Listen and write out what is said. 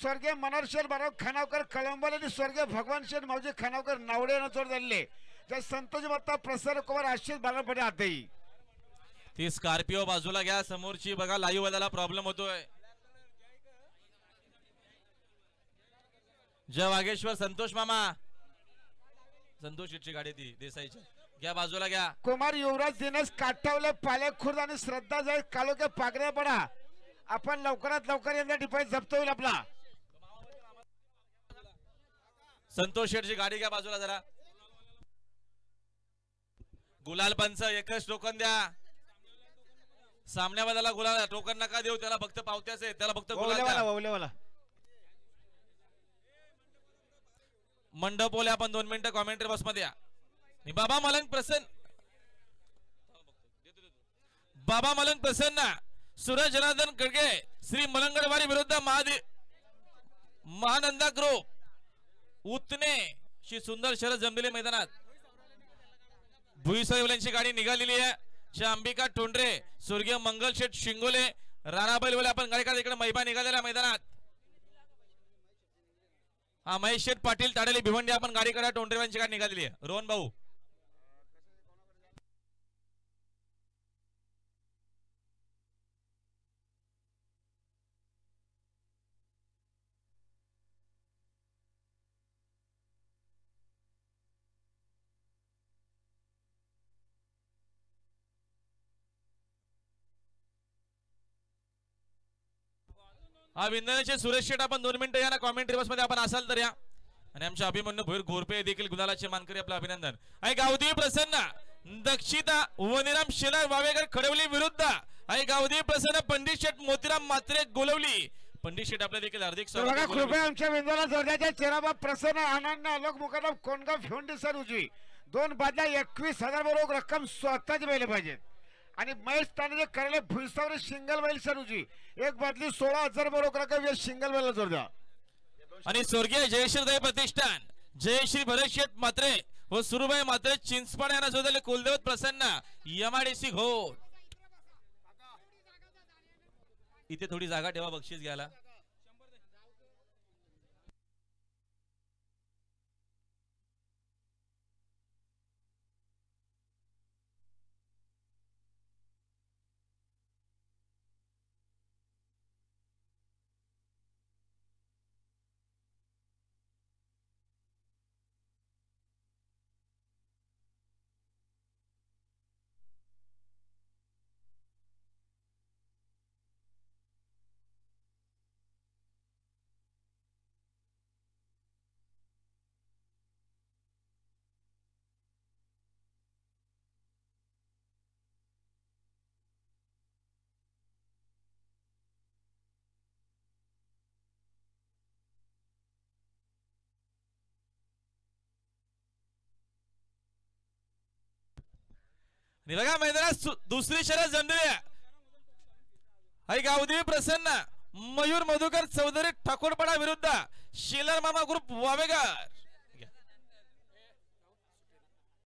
स्वर्गीय मनोहर शेठ बाराव खानावकर कळंबोली स्वर्गीय भगवान शेठ मावजी खानावकर नावडे यांना जोड दिले जय संतोष बत्ता प्रसन्न कुमार आशिष बालापडे आते ती स्कॉर्पिओ बाजूला घ्या समोरची बघा लाईव्ह वाल्याला प्रॉब्लेम होतोय जय वागेश्वर संतोष मामा संतोष शेठची गाडी ती देसाईची घ्या बाजूला घ्या कुमार युवराज दिनेश काटावले पाले खुर्द आणि श्रद्धा जाय कालोके पागरे पडा आपण लवकरात लवकर यंदा डिपॉझिट जप्त होईल आपला संतोष शेठची गाडी घ्या बाजूला जरा गुलाल पंच एकच टोकन द्या सामन्या बदला गुलाल टोकन नका देऊ त्याला फक्त पावत्याच आहे त्याला फक्त गुलाल द्या मंडप ओले आपण 2 मिनिटं कॉमेंट्री बस मध्ये या बाबा मलंग प्रसन्न सूरज जनार्दन खडगे श्री मलंगडवारी विरुद्ध महानंदा ग्रुप उतने शी सुंदर शरद जमलेले मैदानात भुईसरवल्यांची गाडी निघालेली आहे श्री अंबिका टोंडरे स्वर्गीय मंगल शेठ शिंगोले राणाबैलवाले आपण गाडी काढ इकडे मैबा निघालेल्या मैदानात हा महेश शेठ पाटील ताडेले भिवंडी आपण गाडी काढा टोंडरेवांची गाडी निघालेली आहे रोहन भाऊ हा विंदनाचे सुरेश शेठ आपण 2 मिनिटं या ना कॉमेंट्री बस मध्ये आपण असाल तर या आणि आमच्या अभिमन्यू भोईर घोरपे देखील गुलालाचे मानकरी आपलं अभिनंदन आई गावदेवी प्रसन्न दक्षिता वनिराम शेलार वावेकर खडवली विरुद्ध आई गावदेवी प्रसन्न पंडित शेठ मोतीराम मात्रे गोलवली पंडित शेठ आपल्या देखील हार्दिक स्वागत कृपया आमच्या विंदोला जोडण्याच्या चेराबा प्रसन्न आनंद आलोक मुकादम कोणगाव भिवंडी सर उजवी 2 बादल्या 21,000 बरोबर रक्कम स्वतःच मिळाली पाहिजे आणि महेश ताने करायला भुईसावर सिंगल बैल सर उजवी 1 बादली 16,000 बरोबर रक्कम सिंगल बैल जोड द्या आणि स्वर्गीय जयश्रीदय प्रतिष्ठान जयश्री भरत शेठ मात्रे व सुरुबाई मात्रे चिंचपाड यांना जोडले कुलदेवत प्रसन्न एमआयडीसी घोट इथे थोडी जागा ठेवा बक्षीस घ्यायला बघा मैदानात दुसरी शर्यत जमलेली आहे गावदेवी प्रसन्न मयूर मधुकर चौधरी ठाकूरपाडा विरुद्ध शेलार मामा ग्रुप वावेगार